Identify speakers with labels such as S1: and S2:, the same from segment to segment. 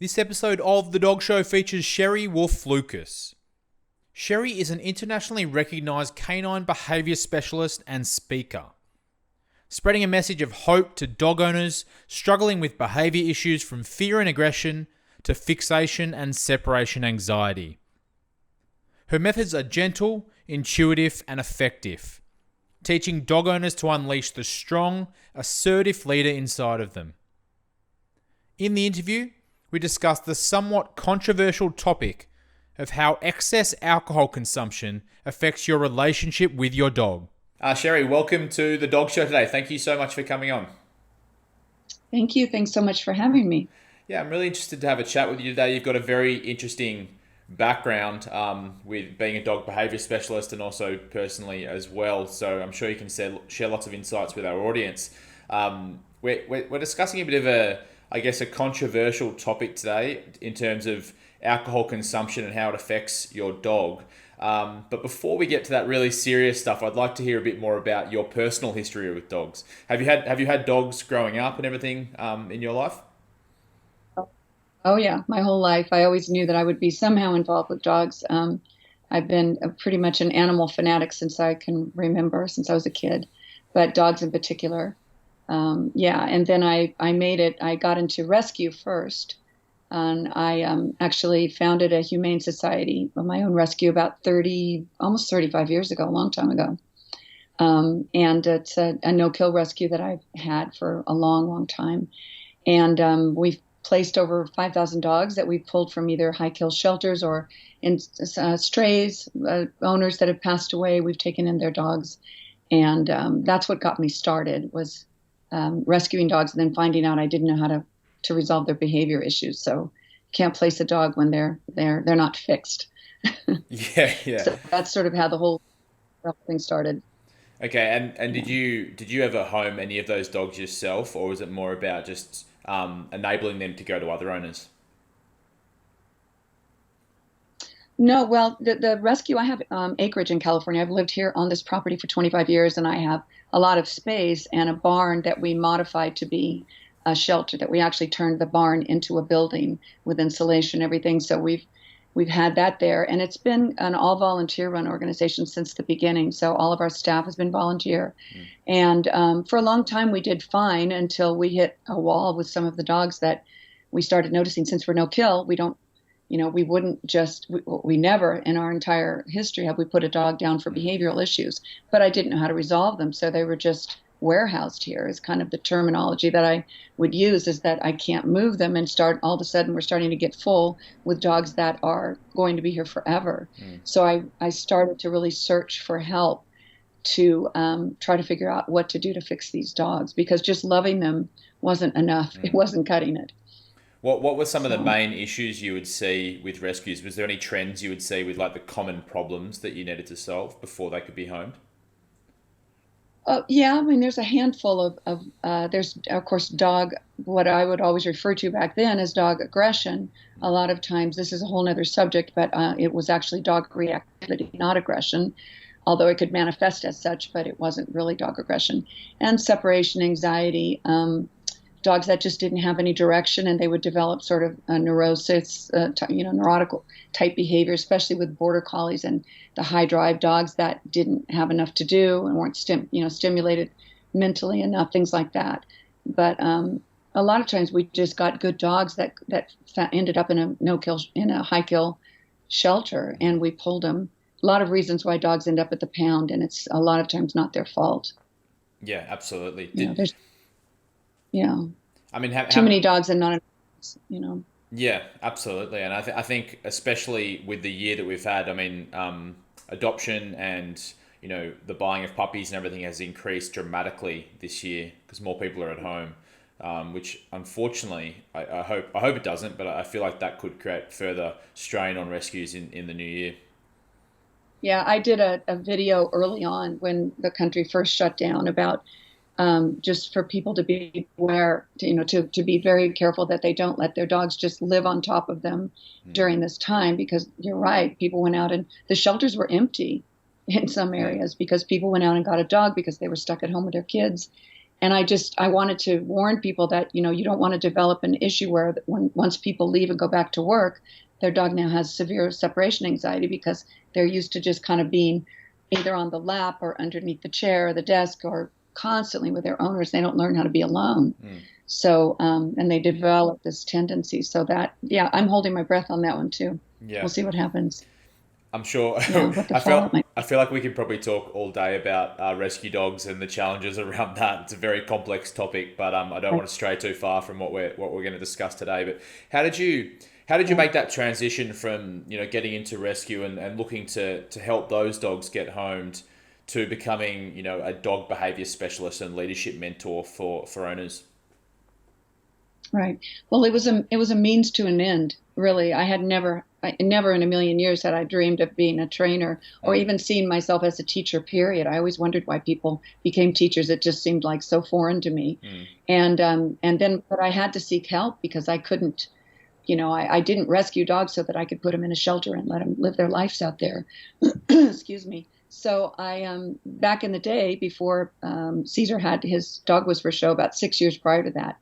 S1: This episode of The Dog Show features Cheri Wulff Lucas. Cheri is an internationally recognised canine behaviour specialist and speaker, spreading a message of hope to dog owners struggling with behaviour issues from fear and aggression to fixation and separation anxiety. Her methods are gentle, intuitive and effective, teaching dog owners to unleash the strong, assertive leader inside of them. In the interview, we discussed the somewhat controversial topic of how excess alcohol consumption affects your relationship with your dog. Cheri, welcome to the Dog Show today. Thank you so much for coming on.
S2: Thank you. Thanks so much for having me.
S1: Yeah, I'm really interested to have a chat with you today. You've got a very interesting background with being a dog behaviour specialist and also personally as well. So I'm sure you can share lots of insights with our audience. We're discussing a bit of a controversial topic today in terms of alcohol consumption and how it affects your dog. But before we get to that really serious stuff, I'd like to hear a bit more about your personal history with dogs. Have you had dogs growing up and everything in your life?
S2: Oh yeah, my whole life. I always knew that I would be somehow involved with dogs. I've been pretty much an animal fanatic since I can remember, since I was a kid, but dogs in particular. And then I made it. I got into rescue first, and I actually founded a humane society of my own rescue about almost 35 years ago, a long time ago. And it's a no-kill rescue that I've had for a long, long time. And we've placed over 5,000 dogs that we've pulled from either high-kill shelters or in strays, owners that have passed away. We've taken in their dogs, and that's what got me started, was rescuing dogs and then finding out I didn't know how to resolve their behavior issues. So can't place a dog when they're not fixed.
S1: Yeah.
S2: So that's sort of how the whole thing started.
S1: Okay, and did you ever home any of those dogs yourself, or was it more about just enabling them to go to other owners?
S2: No, well, the rescue, I have acreage in California. I've lived here on this property for 25 years, and I have a lot of space and a barn that we modified to be a shelter, that we actually turned the barn into a building with insulation and everything. So we've had that there, and it's been an all volunteer run organization since the beginning. So all of our staff has been volunteer. And for a long time we did fine until we hit a wall with some of the dogs that we started noticing. Since we're no kill, we never in our entire history have we put a dog down for behavioral issues, but I didn't know how to resolve them. So they were just warehoused here, is kind of the terminology that I would use, is that I can't move them and all of a sudden we're starting to get full with dogs that are going to be here forever. So I started to really search for help to try to figure out what to do to fix these dogs, because just loving them wasn't enough. It wasn't cutting it.
S1: What were some of the main issues you would see with rescues? Was there any trends you would see with like the common problems that you needed to solve before they could be homed?
S2: Yeah, I mean, there's a handful there's, of course, what I would always refer to back then as dog aggression. A lot of times, this is a whole nother subject, but it was actually dog reactivity, not aggression, although it could manifest as such, but it wasn't really dog aggression. And separation anxiety, dogs that just didn't have any direction, and they would develop sort of a neurosis, neurotic type behavior, especially with border collies and the high drive dogs that didn't have enough to do and weren't stimulated mentally enough, things like that. But a lot of times we just got good dogs that ended up in a high kill shelter, and we pulled them. A lot of reasons why dogs end up at the pound, and it's a lot of times not their fault.
S1: Yeah, absolutely. I mean,
S2: too many dogs and not enough,
S1: Yeah, absolutely. And I think especially with the year that we've had, I mean, adoption and, the buying of puppies and everything has increased dramatically this year because more people are at home, which unfortunately, I hope it doesn't, but I feel like that could create further strain on rescues in the new year.
S2: Yeah, I did a video early on when the country first shut down about just for people to be aware, to be very careful that they don't let their dogs just live on top of them during this time, because you're right, people went out and the shelters were empty in some areas because people went out and got a dog because they were stuck at home with their kids. And I wanted to warn people that, you don't want to develop an issue where once people leave and go back to work, their dog now has severe separation anxiety because they're used to just kind of being either on the lap or underneath the chair or the desk or constantly with their owners. They don't learn how to be alone. So, and they develop this tendency. So that, yeah, I'm holding my breath on that one too.
S1: Yeah.
S2: We'll see what happens.
S1: I'm sure.
S2: What the
S1: I feel like we could probably talk all day about rescue dogs and the challenges around that. It's a very complex topic, but I don't want to stray too far from what we're going to discuss today. But how did you make that transition from getting into rescue and looking to help those dogs get homed to becoming a dog behavior specialist and leadership mentor for owners?
S2: Right. Well, it was a means to an end, really. I never in a million years had I dreamed of being a trainer or even seeing myself as a teacher, period. I always wondered why people became teachers. It just seemed like so foreign to me. And then, but I had to seek help because I couldn't, I didn't rescue dogs so that I could put them in a shelter and let them live their lives out there. Excuse me. So back in the day before Caesar had his dog was for show, about 6 years prior to that,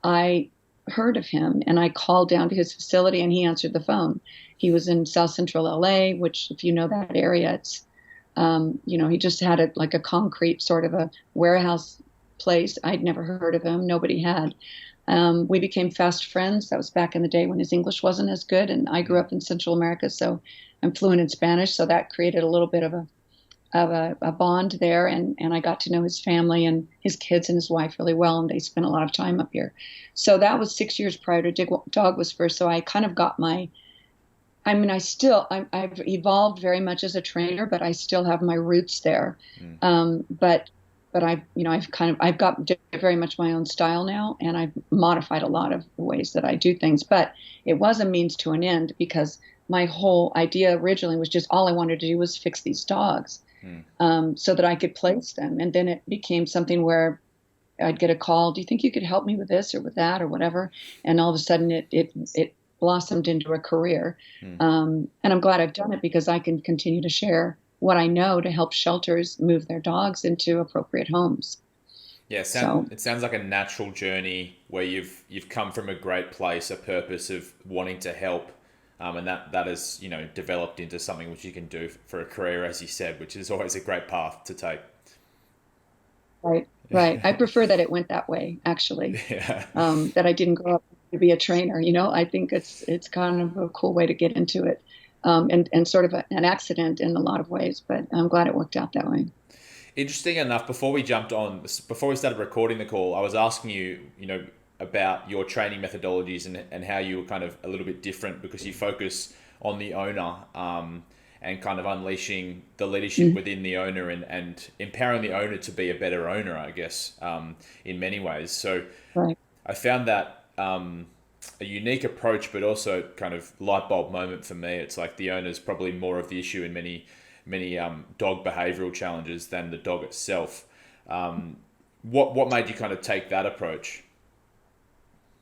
S2: I heard of him and I called down to his facility and he answered the phone. He was in South Central LA, which if you know that area, it's, he just had like a concrete sort of a warehouse place. I'd never heard of him. Nobody had. We became fast friends. That was back in the day when his English wasn't as good. And I grew up in Central America, so I'm fluent in Spanish. So that created a little bit of a bond there, and I got to know his family and his kids and his wife really well, and they spent a lot of time up here. So that was 6 years prior to Dog Was First. So I kind of got I've evolved very much as a trainer, but I still have my roots there. But I've got very much my own style now, and I've modified a lot of the ways that I do things. But it was a means to an end because my whole idea originally was just all I wanted to do was fix these dogs. So that I could place them. And then it became something where I'd get a call, do you think you could help me with this or with that or whatever? And all of a sudden it blossomed into a career. And I'm glad I've done it because I can continue to share what I know to help shelters move their dogs into appropriate homes.
S1: Yeah, it sounds like a natural journey where you've come from a great place, a purpose of wanting to help. And that has, developed into something which you can do for a career, as you said, which is always a great path to take.
S2: Right. I prefer that it went that way, actually.
S1: Yeah.
S2: That I didn't grow up to be a trainer. I think it's kind of a cool way to get into it, and sort of an accident in a lot of ways. But I'm glad it worked out that way.
S1: Interesting enough, before we started recording the call, I was asking you, about your training methodologies and how you were kind of a little bit different because you focus on the owner and kind of unleashing the leadership within the owner and empowering the owner to be a better owner, I guess, in many ways. So
S2: right.
S1: I found that a unique approach, but also kind of light bulb moment for me. It's like the owner's probably more of the issue in many dog behavioral challenges than the dog itself. What made you kind of take that approach?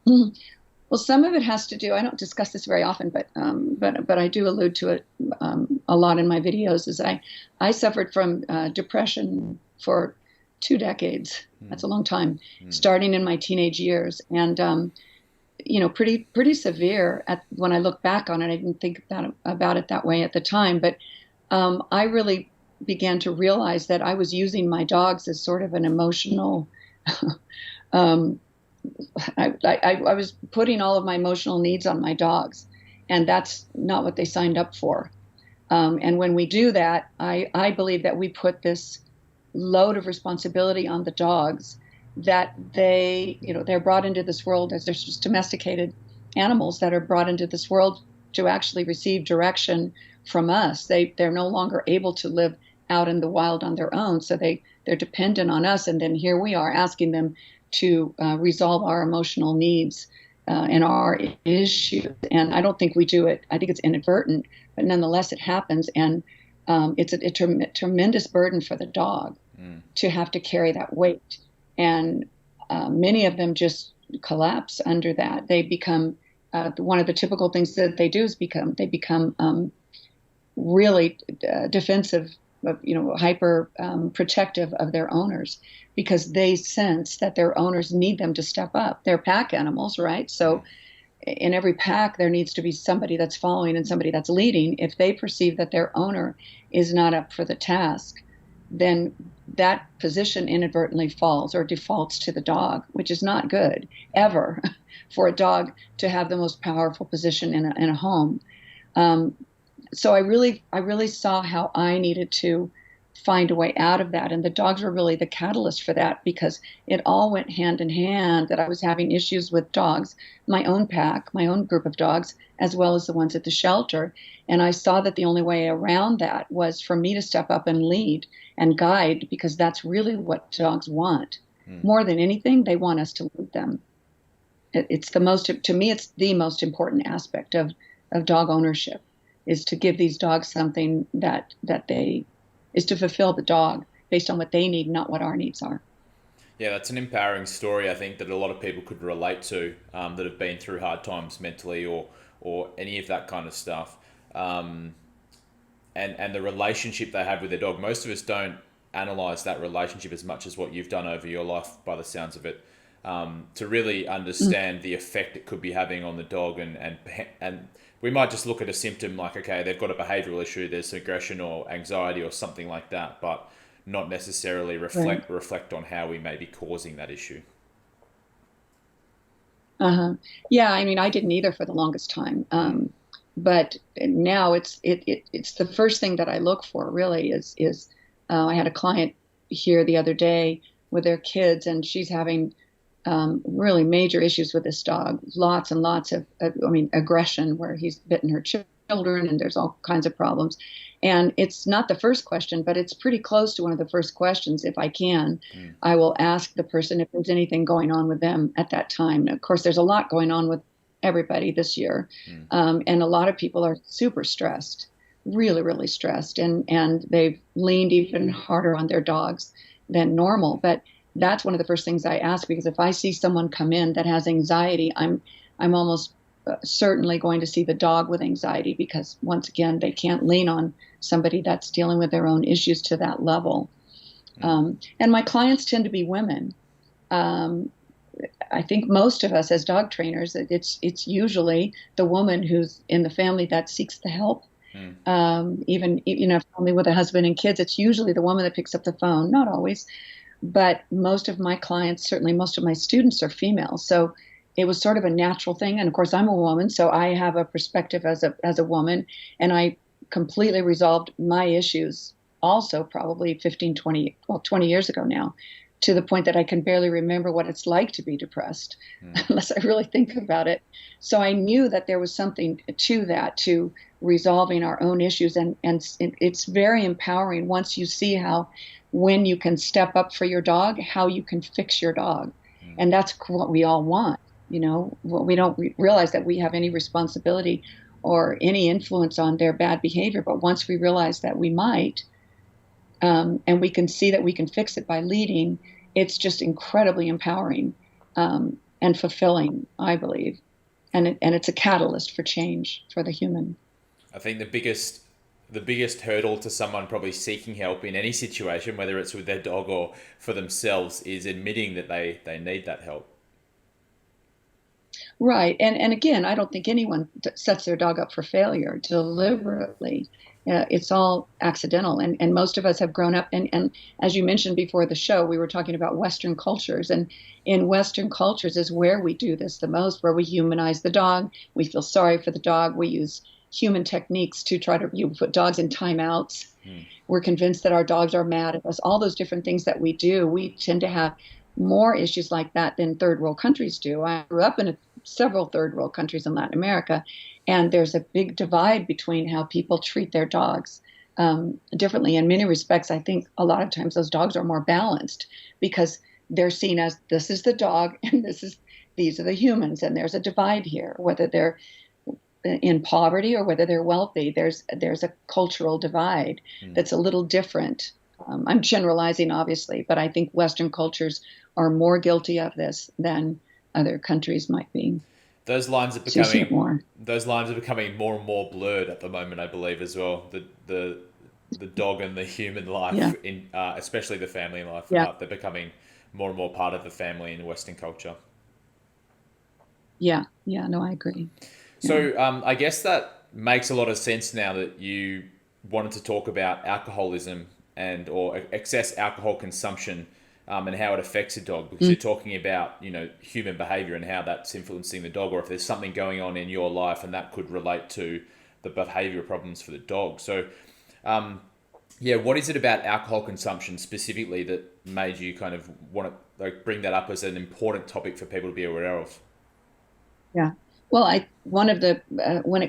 S2: Well, some of it has to do, I don't discuss this very often, but I do allude to it a lot in my videos, is I suffered from depression for 2 decades. That's a long time, starting in my teenage years. And, pretty severe when I look back on it. I didn't think about it that way at the time, but I really began to realize that I was using my dogs as sort of an emotional I was putting all of my emotional needs on my dogs, and that's not what they signed up for. And when we do that, I believe that we put this load of responsibility on the dogs that they're brought into this world as they're just domesticated animals that are brought into this world to actually receive direction from us. They're no longer able to live out in the wild on their own, so they're dependent on us. And then here we are asking them to resolve our emotional needs and our issues. And I don't think we do it. I think it's inadvertent, but nonetheless it happens. And it's a tremendous burden for the dog to have to carry that weight. And many of them just collapse under that. They become, one of the typical things that they do is they become really defensive hyper protective of their owners because they sense that their owners need them to step up. They're pack animals, right? So in every pack, there needs to be somebody that's following and somebody that's leading. If they perceive that their owner is not up for the task, then that position inadvertently falls or defaults to the dog, which is not good ever for a dog to have the most powerful position in a home. So I really saw how I needed to find a way out of that. And the dogs were really the catalyst for that because it all went hand in hand that I was having issues with dogs, my own pack, my own group of dogs, as well as the ones at the shelter. And I saw that the only way around that was for me to step up and lead and guide because that's really what dogs want. More than anything, they want us to lead them. It's the most, to me, it's the most important aspect of dog ownership is to give these dogs something that they is to fulfill the dog based on what they need, not what our needs are.
S1: Yeah, that's an empowering story, I think, that a lot of people could relate to that have been through hard times mentally or any of that kind of stuff. And the relationship they have with their dog. Most of us don't analyze that relationship as much as what you've done over your life by the sounds of it, to really understand the effect it could be having on the dog. And we might just look at a symptom like, okay, they've got a behavioral issue, there's aggression or anxiety or something like that, but not necessarily reflect on how we may be causing that issue.
S2: Yeah, I mean, I didn't either for the longest time. But now it's the first thing that I look for really is I had a client here the other day with their kids and she's having really major issues with this dog, lots and lots of, aggression where he's bitten her children and there's all kinds of problems. And it's not the first question, but it's pretty close to one of the first questions. If I can, I will ask the person if there's anything going on with them at that time. Of course, there's a lot going on with everybody this year. And a lot of people are super stressed, really, really stressed. And they've leaned even harder on their dogs than normal. But that's one of the first things I ask, because if I see someone come in that has anxiety, I'm almost certainly going to see the dog with anxiety, because once again, they can't lean on somebody that's dealing with their own issues to that level. And my clients tend to be women. I think most of us as dog trainers, it's usually the woman who's in the family that seeks the help. Even, family with a husband and kids, it's usually the woman that picks up the phone. Not always. But most of my clients, certainly most of my students, are female. So it was sort of a natural thing. And of course, I'm a woman, so I have a perspective as a woman. And I completely resolved my issues also probably 20 years ago now, to the point that I can barely remember what it's like to be depressed unless I really think about it. So I knew that there was something to that, to resolving our own issues. And it's very empowering once you see how, when you can step up for your dog, how you can fix your dog. And that's what we all want. We don't realize that we have any responsibility or any influence on their bad behavior. But once we realize that we might, and we can see that we can fix it by leading, it's just incredibly empowering and fulfilling, I believe. And it's a catalyst for change for the human.
S1: I think the biggest hurdle to someone probably seeking help in any situation, whether it's with their dog or for themselves, is admitting that they need that help.
S2: Right. And again, I don't think anyone sets their dog up for failure deliberately. It's all accidental. And most of us have grown up. And as you mentioned before the show, we were talking about Western cultures. And in Western cultures is where we do this the most, where we humanize the dog. We feel sorry for the dog. We use human techniques to try to put dogs in timeouts. We're convinced that our dogs are mad at us. All those different things that we do, we tend to have more issues like that than third world countries do. I grew up in several third world countries in Latin America, and there's a big divide between how people treat their dogs differently. In many respects, I think a lot of times those dogs are more balanced because they're seen as, this is the dog and these are the humans, and there's a divide here, whether they're in poverty or whether they're wealthy. There's a cultural divide that's a little different. I'm generalizing, obviously, but I think Western cultures are more guilty of this than other countries might be.
S1: Those lines are becoming more and more blurred at the moment, I believe, as well. The the dog and the human life
S2: Yeah.
S1: in especially the family life.
S2: Yeah.
S1: They're becoming more and more part of the family in Western culture.
S2: Yeah. Yeah. No, I agree. Yeah.
S1: So I guess that makes a lot of sense now that you wanted to talk about alcoholism and or excess alcohol consumption, and how it affects a dog, because
S2: Mm.
S1: you're talking about human behavior and how that's influencing the dog, or if there's something going on in your life and that could relate to the behavior problems for the dog. So yeah, what is it about alcohol consumption specifically that made you kind of want to bring that up as an important topic for people to be aware of?
S2: Yeah. Well, one of the when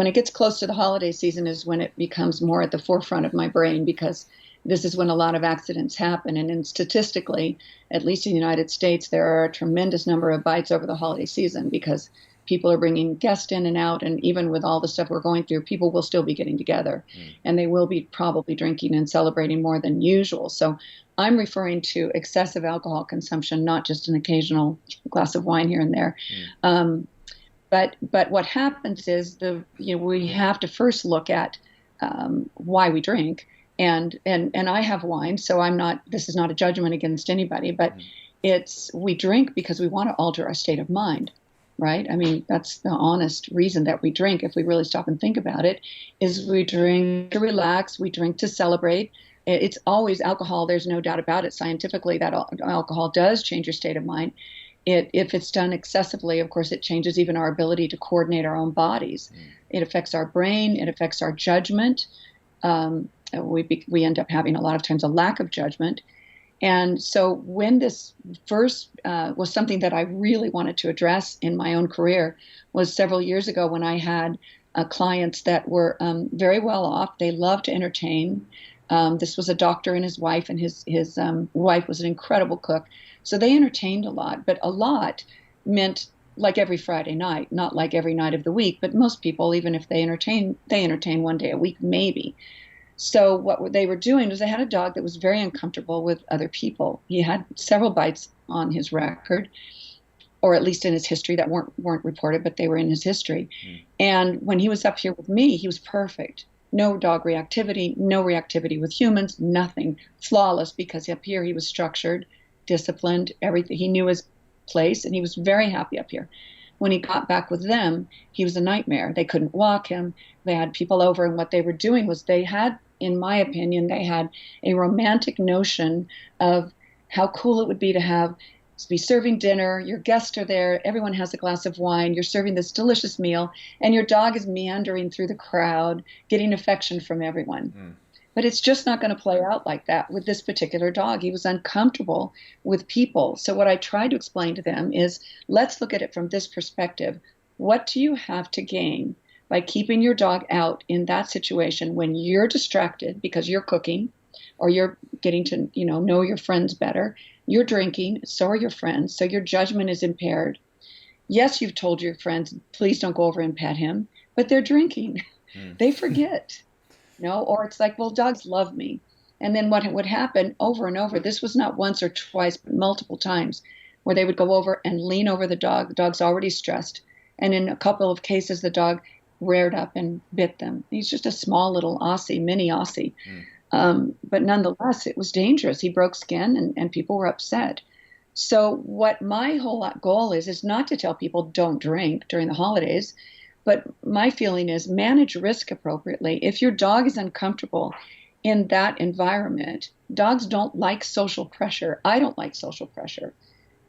S2: it gets close to the holiday season is when it becomes more at the forefront of my brain, because this is when a lot of accidents happen, and statistically, at least in the United States, there are a tremendous number of bites over the holiday season because people are bringing guests in and out, and even with all the stuff we're going through, people will still be getting together, and they will be probably drinking and celebrating more than usual. So I'm referring to excessive alcohol consumption, not just an occasional glass of wine here and there. Um, but what happens is we have to first look at why we drink, and I have wine, so I'm not. This is not a judgment against anybody, but it's we drink because we want to alter our state of mind, right? I mean, that's the honest reason that we drink. If we really stop and think about it, is we drink to relax, we drink to celebrate. It's always alcohol. There's no doubt about it. Scientifically, that alcohol does change your state of mind. If it's done excessively, of course, it changes even our ability to coordinate our own bodies. It affects our brain. It affects our judgment. We end up having a lot of times a lack of judgment. And so when this first was something that I really wanted to address in my own career was several years ago when I had clients that were very well off. They loved to entertain. This was a doctor and his wife, and his wife was an incredible cook. So they entertained a lot, but a lot meant like every Friday night, not like every night of the week. But most people, even if they entertain one day a week, maybe. So what they were doing was they had a dog that was very uncomfortable with other people. He had several bites on his record, or at least in his history that weren't reported, but they were in his history. And when he was up here with me, he was perfect. No dog reactivity, no reactivity with humans, nothing. Flawless, because up here he was structured, disciplined, everything. He knew his place, and he was very happy up here. When he got back with them, he was a nightmare. They couldn't walk him. They had people over, and what they were doing was they had, in my opinion, they had a romantic notion of how cool it would be to be serving dinner, your guests are there, everyone has a glass of wine, you're serving this delicious meal, and your dog is meandering through the crowd, getting affection from everyone. But it's just not going to play out like that with this particular dog. He was uncomfortable with people. So what I try to explain to them is, let's look at it from this perspective. What do you have to gain by keeping your dog out in that situation when you're distracted because you're cooking or you're getting to know your friends better? You're drinking, so are your friends, so your judgment is impaired. Yes, you've told your friends, please don't go over and pet him, but they're drinking. They forget. Or it's like, well, dogs love me. And then what would happen over and over, this was not once or twice, but multiple times, where they would go over and lean over the dog. The dog's already stressed. And in a couple of cases, the dog reared up and bit them. He's just a small little Aussie, mini Aussie. But nonetheless, it was dangerous. He broke skin, and people were upset. So what my whole goal is not to tell people don't drink during the holidays, but my feeling is manage risk appropriately. If your dog is uncomfortable in that environment, dogs don't like social pressure. I don't like social pressure.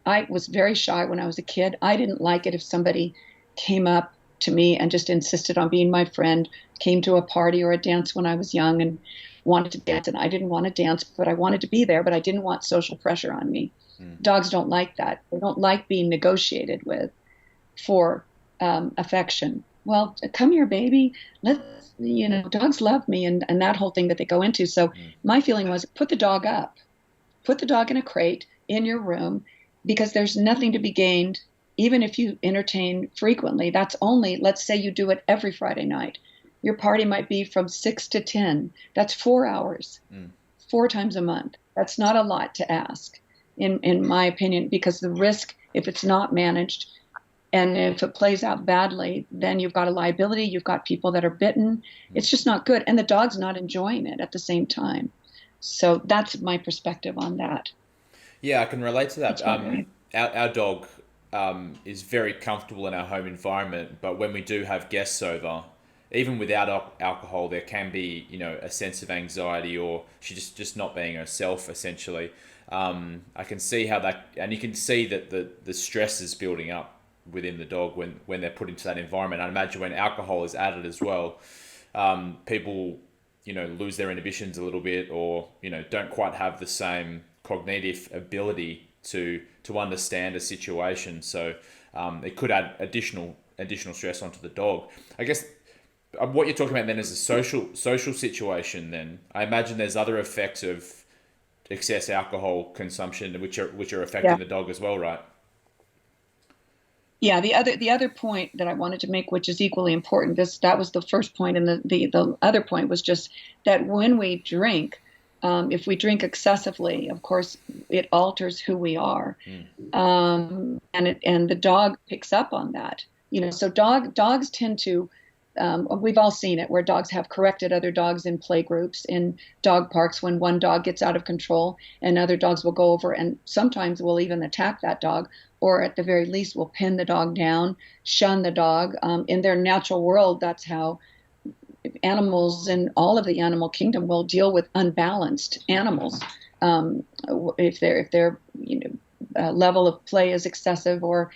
S2: I was very shy when I was a kid. I didn't like it if somebody came up to me and just insisted on being my friend, came to a party or a dance when I was young and wanted to dance. And I didn't want to dance, but I wanted to be there, but I didn't want social pressure on me. Dogs don't like that. They don't like being negotiated with for affection. Well, come here, baby. Dogs love me, and that whole thing that they go into. So my feeling was, put the dog up. Put the dog in a crate in your room, because there's nothing to be gained. Even if you entertain frequently, that's only, let's say you do it every Friday night. Your party might be from 6 to 10. That's 4 hours, 4 times a month. That's not a lot to ask, in my opinion, because the risk, if it's not managed, And if it plays out badly, then you've got a liability, you've got people that are bitten. It's just not good. And the dog's not enjoying it at the same time. So that's my perspective on that.
S1: Yeah, I can relate to that.
S2: That's what I,
S1: Our dog is very comfortable in our home environment, but when we do have guests over, even without alcohol, there can be, a sense of anxiety, or she just not being herself, essentially. I can see how that, and you can see that the stress is building up within the dog when they're put into that environment. I imagine when alcohol is added as well, people, lose their inhibitions a little bit, or, don't quite have the same cognitive ability to understand a situation. So it could add additional stress onto the dog. I guess what you're talking about then is a social situation. Then I imagine there's other effects of excess alcohol consumption which are affecting
S2: yeah.
S1: the dog as well, right?
S2: Yeah, the other point that I wanted to make, which is equally important, that was the first point, and the other point was just that when we drink, if we drink excessively, of course, it alters who we are, and the dog picks up on that. So dogs tend to. We've all seen it where dogs have corrected other dogs in play groups, in dog parks, when one dog gets out of control and other dogs will go over and sometimes will even attack that dog, or at the very least will pin the dog down, shun the dog. In their natural world, that's how animals in all of the animal kingdom will deal with unbalanced animals. If their level of play is excessive, or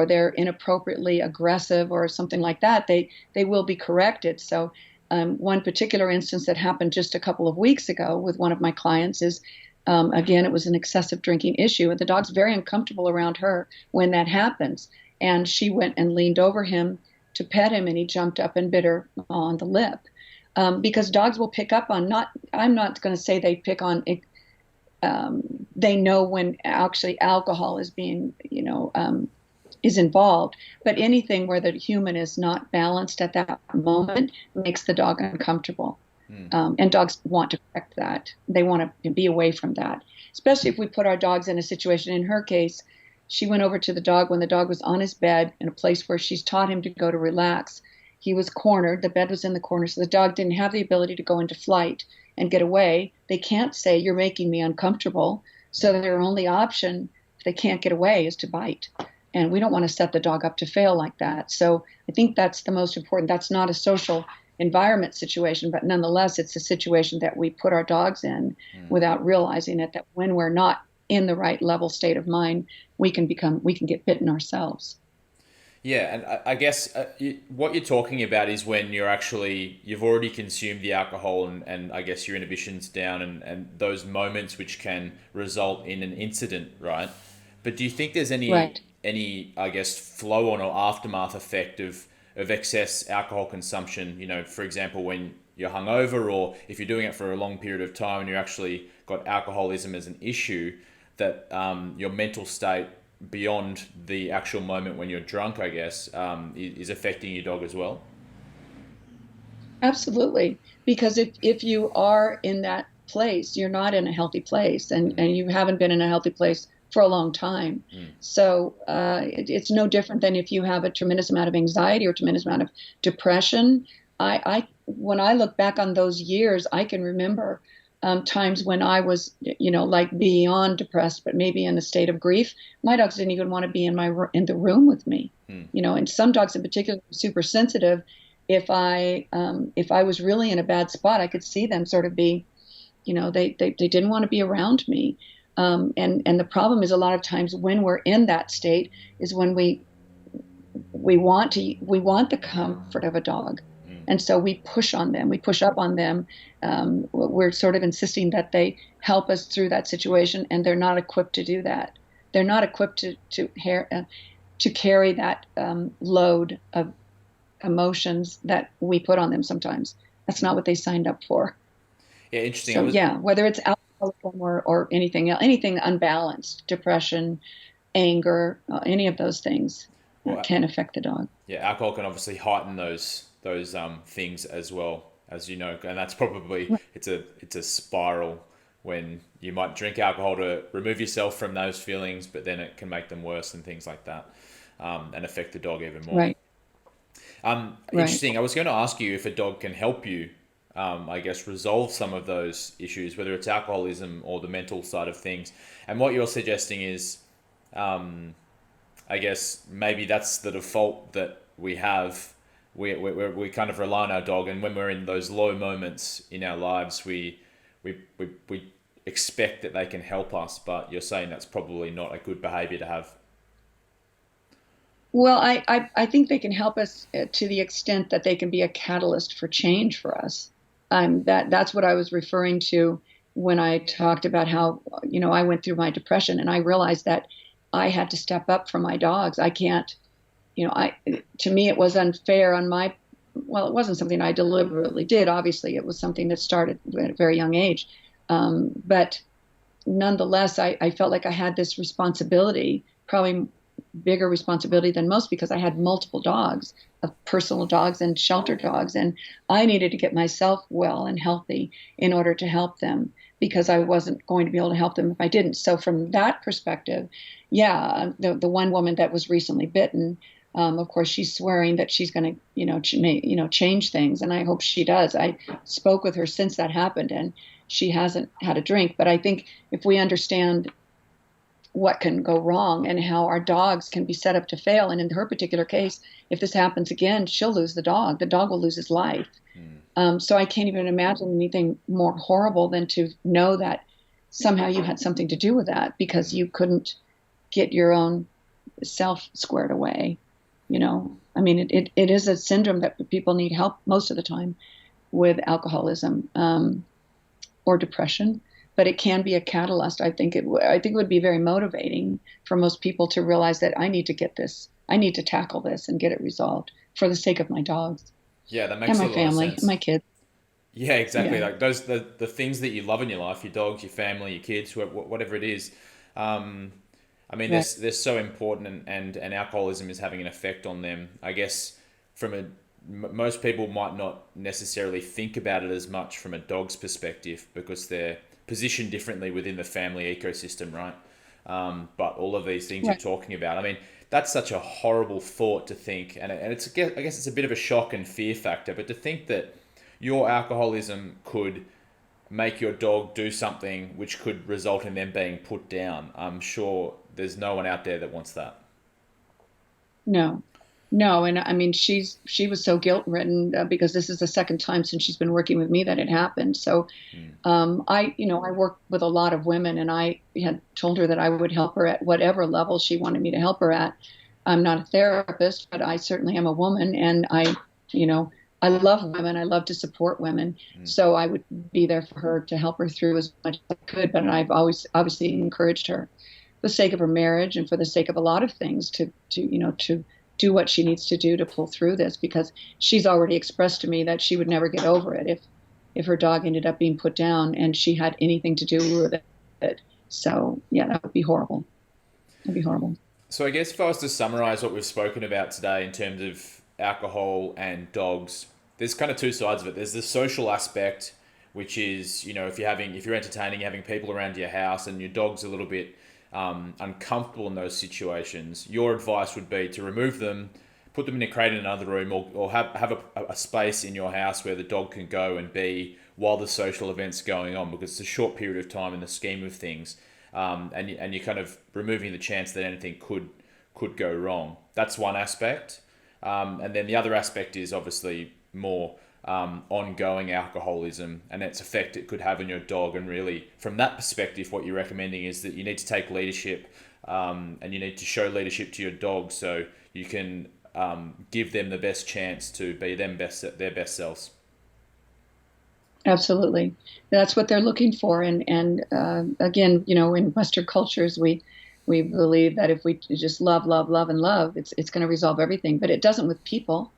S2: they're inappropriately aggressive or something like that, they will be corrected. So one particular instance that happened just a couple of weeks ago with one of my clients is, again, it was an excessive drinking issue, and the dog's very uncomfortable around her when that happens. And she went and leaned over him to pet him, and he jumped up and bit her on the lip. Because dogs will pick up on, I'm not going to say they pick on, they know when actually alcohol is being, is involved, but anything where the human is not balanced at that moment makes the dog uncomfortable. And dogs want to correct that. They want to be away from that, especially if we put our dogs in a situation. In her case, she went over to the dog when the dog was on his bed in a place where she's taught him to go to relax. He was cornered. The bed was in the corner, so the dog didn't have the ability to go into flight and get away. They can't say, "You're making me uncomfortable." So their only option, if they can't get away, is to bite. And we don't want to set the dog up to fail like that. So I think that's the most important. That's not a social environment situation, but nonetheless, it's a situation that we put our dogs in without realizing it, that when we're not in the right level state of mind, we can get bitten ourselves.
S1: Yeah, and I guess what you're talking about is when you've already consumed the alcohol, and I guess your inhibition's down, and those moments which can result in an incident, right? But do you think there's
S2: Right.
S1: any I guess flow on or aftermath effect of excess alcohol consumption? For example, when you're hungover, or if you're doing it for a long period of time and you're actually got alcoholism as an issue, that your mental state beyond the actual moment when you're drunk, I guess, is affecting your dog as well.
S2: Absolutely. Because if you are in that place, you're not in a healthy place, and you haven't been in a healthy place for a long time. So it's no different than if you have a tremendous amount of anxiety or tremendous amount of depression. When I look back on those years, I can remember times when I was, like beyond depressed, but maybe in a state of grief. My dogs didn't even want to be in the room with me. And some dogs in particular are super sensitive. If I was really in a bad spot, I could see them sort of be, they didn't want to be around me. And the problem is, a lot of times when we're in that state is when we want the comfort of a dog. And so we push on them, we push up on them. We're sort of insisting that they help us through that situation, and they're not equipped to do that. They're not equipped to carry that load of emotions that we put on them sometimes. That's not what they signed up for.
S1: Yeah, interesting.
S2: So yeah, whether it's alcoholism or anything else, anything unbalanced, depression, anger, any of those things can affect the dog.
S1: Yeah, alcohol can obviously heighten those things as well, as you know, and that's probably it's a spiral when you might drink alcohol to remove yourself from those feelings, but then it can make them worse and things like that. and affect the dog even more.
S2: Right. Right.
S1: Interesting. I was going to ask you if a dog can help you, I guess, resolve some of those issues, whether it's alcoholism or the mental side of things. And what you're suggesting is, I guess, maybe that's the default that we have. We kind of rely on our dog, and when we're in those low moments in our lives, we expect that they can help us. But you're saying that's probably not a good behavior to have.
S2: Well, I think they can help us to the extent that they can be a catalyst for change for us. That's what I was referring to when I talked about how, I went through my depression and I realized that I had to step up for my dogs. I can't, to me, it was unfair on well, it wasn't something I deliberately did. Obviously, it was something that started at a very young age. But nonetheless, I felt like I had this responsibility, probably bigger responsibility than most because I had multiple dogs, personal dogs and shelter dogs. And I needed to get myself well and healthy in order to help them because I wasn't going to be able to help them if I didn't. So from that perspective, yeah, the one woman that was recently bitten, of course, she's swearing that she's going to, change things. And I hope she does. I spoke with her since that happened and she hasn't had a drink. But I think if we understand what can go wrong and how our dogs can be set up to fail. And in her particular case, if this happens again, she'll lose the dog. The dog will lose his life. So I can't even imagine anything more horrible than to know that somehow you had something to do with that because you couldn't get your own self squared away. I mean, it is a syndrome that people need help most of the time with alcoholism or depression. But it can be a catalyst. I think it would be very motivating for most people to realize that I need to get this. I need to tackle this and get it resolved for the sake of my dogs.
S1: Yeah, that
S2: And
S1: makes a
S2: my
S1: lot of
S2: family,
S1: sense.
S2: and my kids.
S1: Yeah, exactly.
S2: Yeah.
S1: Like those the things that you love in your life, your dogs, your family, your kids, whatever it is. Um, I mean,
S2: Right.
S1: they're so important, and alcoholism is having an effect on them. I guess most people might not necessarily think about it as much from a dog's perspective because they're positioned differently within the family ecosystem, right? But all of these things you're
S2: Right.
S1: talking about, I mean, that's such a horrible thought to think, and I guess it's a bit of a shock and fear factor, but to think that your alcoholism could make your dog do something which could result in them being put down, I'm sure there's no one out there that wants that.
S2: No. No, and I mean she was so guilt-ridden because this is the second time since she's been working with me that it happened. So I worked with a lot of women, and I had told her that I would help her at whatever level she wanted me to help her at. I'm not a therapist, but I certainly am a woman, and you know, I love women. I love to support women, so I would be there for her to help her through as much as I could. But I've always obviously encouraged her, for the sake of her marriage and for the sake of a lot of things, to do what she needs to do to pull through this because she's already expressed to me that she would never get over it if her dog ended up being put down and she had anything to do with it. So yeah, that would be horrible. That'd be horrible.
S1: So I guess if I was to summarize what we've spoken about today in terms of alcohol and dogs, there's kind of two sides of it. There's the social aspect, which is, if you're entertaining, having people around your house and your dog's a little bit uncomfortable in those situations, your advice would be to remove them, put them in a crate in another room, or have a space in your house where the dog can go and be while the social event's going on, because it's a short period of time in the scheme of things, and you're kind of removing the chance that anything could go wrong. That's one aspect, and then the other aspect is obviously more ongoing alcoholism and its effect it could have on your dog. And really, from that perspective, what you're recommending is that you need to take leadership, and you need to show leadership to your dog so you can give them the best chance to be their best selves.
S2: Absolutely, that's what they're looking for. And again, in Western cultures, we believe that if we just love, love, love, and love, it's going to resolve everything. But it doesn't with people.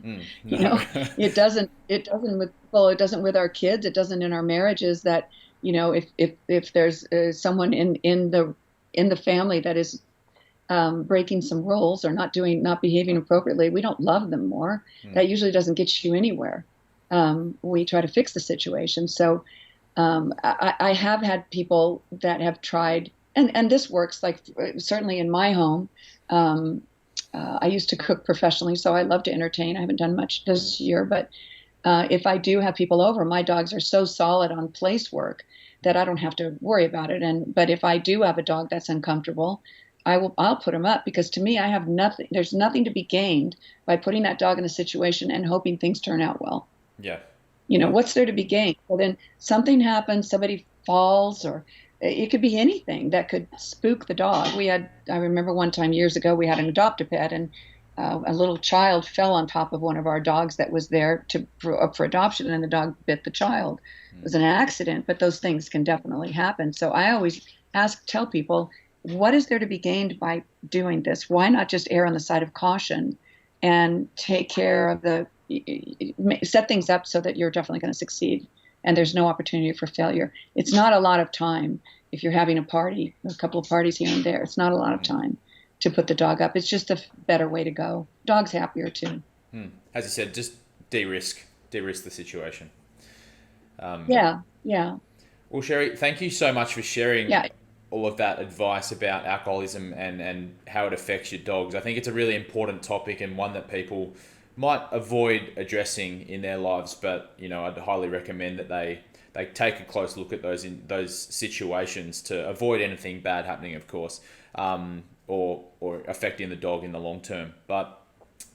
S2: you
S1: No.
S2: know it doesn't with people, it doesn't with our kids, it doesn't in our marriages. That if there's someone in the family that is breaking some rules or not behaving appropriately, we don't love them more. That usually doesn't get you anywhere. We try to fix the situation. So I have had people that have tried, and this works, like certainly in my home. I used to cook professionally, so I love to entertain. I haven't done much this year, but if I do have people over, my dogs are so solid on place work that I don't have to worry about it. But if I do have a dog that's uncomfortable, I'll put him up, because to me, I have nothing. There's nothing to be gained by putting that dog in a situation and hoping things turn out well.
S1: Yeah.
S2: What's there to be gained? Well, then something happens, somebody falls, or it could be anything that could spook the dog. I remember one time years ago, we had an adopt-a-pet, and a little child fell on top of one of our dogs that was there up for adoption, and the dog bit the child. It was an accident, but those things can definitely happen. So I always tell people, what is there to be gained by doing this? Why not just err on the side of caution and take care of set things up so that you're definitely going to succeed and there's no opportunity for failure. It's not a lot of time if you're having a party, a couple of parties here and there. It's not a lot of time to put the dog up. It's just a better way to go. Dog's happier too.
S1: As you said, just de-risk the situation.
S2: Yeah.
S1: Well, Cheri, thank you so much for sharing all of that advice about alcoholism and how it affects your dogs. I think it's a really important topic, and one that people might avoid addressing in their lives, but I'd highly recommend that they take a close look at those situations to avoid anything bad happening, of course, or affecting the dog in the long term. But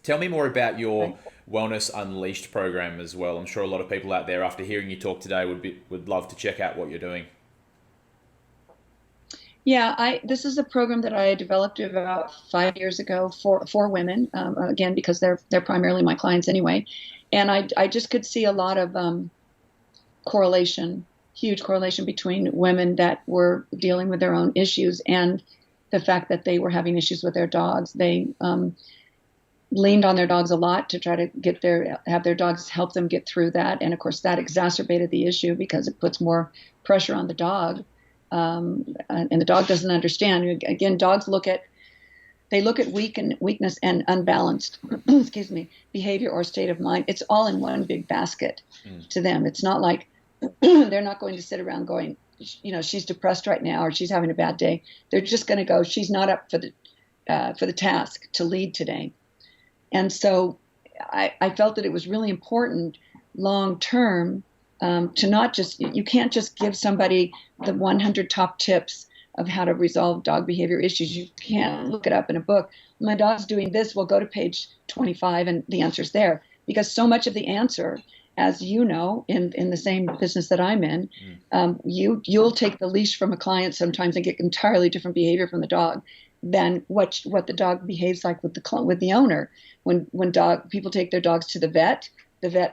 S1: tell me more about your Wellness Unleashed program as well. I'm sure a lot of people out there, after hearing you talk today, would love to check out what you're doing.
S2: Yeah, this is a program that I developed about 5 years ago for women, again, because they're primarily my clients anyway. And I just could see a lot of huge correlation between women that were dealing with their own issues and the fact that they were having issues with their dogs. They leaned on their dogs a lot to try to have their dogs help them get through that. And of course, that exacerbated the issue because it puts more pressure on the dog. And the dog doesn't understand. Again, dogs look at weakness and unbalanced, behavior or state of mind. It's all in one big basket to them. It's not like they're not going to sit around going, she's depressed right now or she's having a bad day. They're just going to go, she's not up for the task to lead today. And so I felt that it was really important long term to not just, you can't just give somebody the 100 top tips of how to resolve dog behavior issues. You can't look it up in a book. My dog's doing this. We'll go to page 25 and the answer's there, because so much of the answer, as you know, in the same business that I'm in, you'll take the leash from a client sometimes and get entirely different behavior from the dog than what the dog behaves like with the owner. When people take their dogs to the vet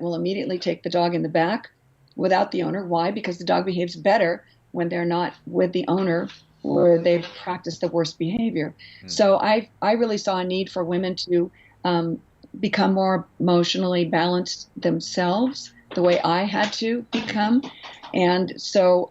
S2: will immediately take the dog in the back without the owner. Why? Because the dog behaves better when they're not with the owner, where they've practiced the worst behavior. So I really saw a need for women to become more emotionally balanced themselves, the way I had to become. And so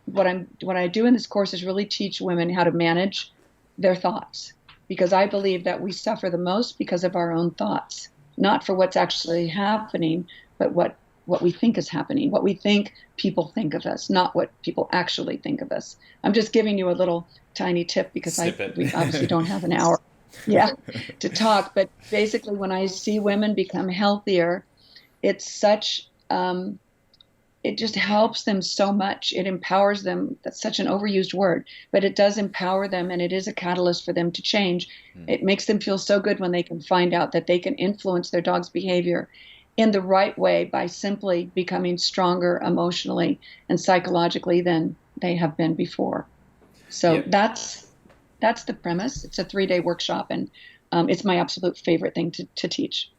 S2: what I do in this course is really teach women how to manage their thoughts, because I believe that we suffer the most because of our own thoughts, not for what's actually happening, but what we think is happening, what we think people think of us, not what people actually think of us. I'm just giving you a little tiny tip because we obviously don't have an hour to talk. But basically, when I see women become healthier, it's it just helps them so much. It empowers them. That's such an overused word, but it does empower them, and it is a catalyst for them to change. It makes them feel so good when they can find out that they can influence their dog's behavior in the right way by simply becoming stronger emotionally and psychologically than they have been before. So that's the premise. It's a 3-day workshop, and it's my absolute favorite thing to teach.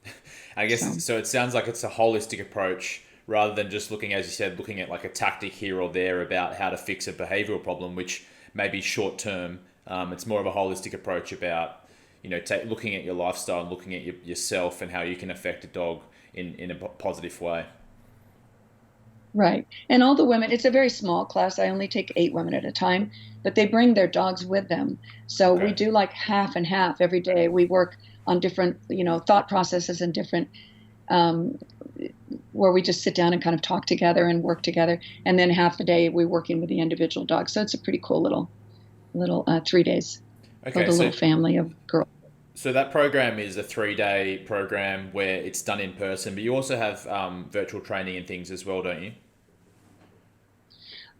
S1: I guess so. It sounds like it's a holistic approach rather than just looking, as you said, looking at like a tactic here or there about how to fix a behavioral problem, which may be short term. It's more of a holistic approach about, looking at your lifestyle and looking at yourself and how you can affect a dog in a positive way.
S2: Right. And all the women, it's a very small class. I only take 8 women at a time, but they bring their dogs with them. So we do like half and half every day. We work on different, thought processes and different, where we just sit down and kind of talk together and work together. And then half the day we're working with the individual dogs. So it's a pretty cool little 3 days for the little family of girls.
S1: So that program is a 3-day program where it's done in person, but you also have virtual training and things as well, don't you?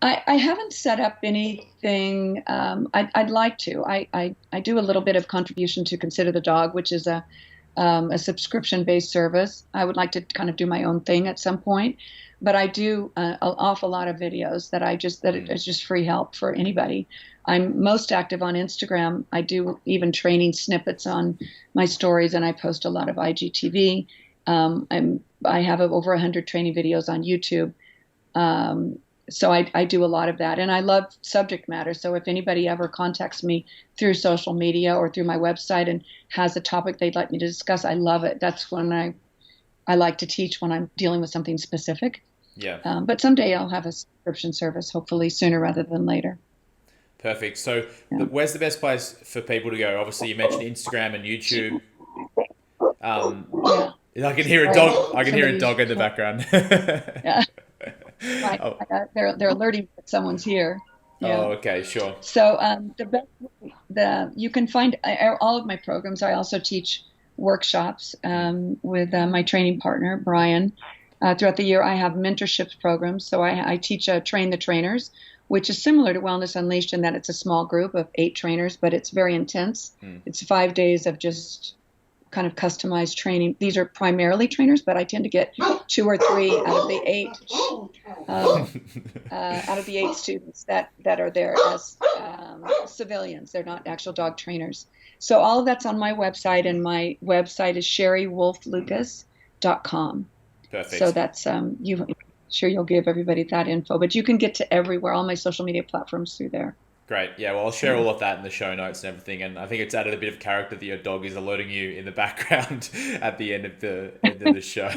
S2: I haven't set up anything. I'd like to. I do a little bit of contribution to Consider the Dog, which is a subscription-based service. I would like to kind of do my own thing at some point, but I do an awful lot of videos that is just free help for anybody. I'm most active on Instagram. I do even training snippets on my stories, and I post a lot of IGTV. I have over 100 training videos on YouTube. So I do a lot of that, and I love subject matter. So if anybody ever contacts me through social media or through my website and has a topic they'd like me to discuss, I love it. That's when I like to teach, when I'm dealing with something specific.
S1: Yeah.
S2: But someday I'll have a subscription service, hopefully sooner rather than later.
S1: Perfect. So
S2: Yeah.
S1: where's the best place for people to go? Obviously, you mentioned Instagram and YouTube.
S2: Yeah.
S1: I can hear a dog. I can hear a
S2: Somebody's
S1: dog in the background.
S2: yeah. Right.
S1: Oh,
S2: They're alerting me that someone's here. Yeah.
S1: oh, okay, sure.
S2: So you can find all of my programs. I also teach workshops with my training partner Brian. Throughout the year, I have mentorship programs. So I teach Train the Trainers, which is similar to Wellness Unleashed in that it's a small group of 8 trainers, but it's very intense. It's 5 days of just kind of customized training. These are primarily trainers, but I tend to get 2 or 3 out of the 8 students that are there as civilians. They're not actual dog trainers. So all of that's on my website, and my website is CheriWulffLucas.com.
S1: Perfect.
S2: So that's you'll give everybody that info, but you can get to everywhere, all my social media platforms through there.
S1: Great. Yeah, well, I'll share all of that in the show notes and everything. And I think it's added a bit of character that your dog is alerting you in the background at the end of the show.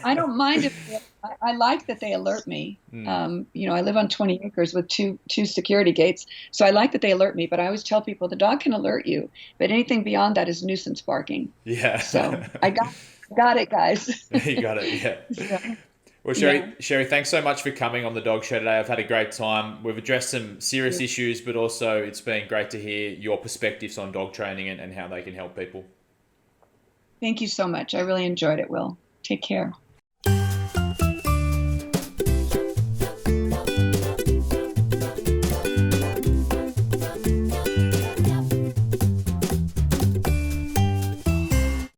S2: I don't mind if I like that they alert me. I live on 20 acres with two security gates, so I like that they alert me. But I always tell people the dog can alert you, but anything beyond that is nuisance barking.
S1: Yeah.
S2: So I got it, guys.
S1: You got it. Yeah.
S2: So,
S1: Well, Cheri, thanks so much for coming on the dog show today. I've had a great time. We've addressed some serious issues, but also it's been great to hear your perspectives on dog training and how they can help people.
S2: Thank you so much. I really enjoyed it, Will. Take care.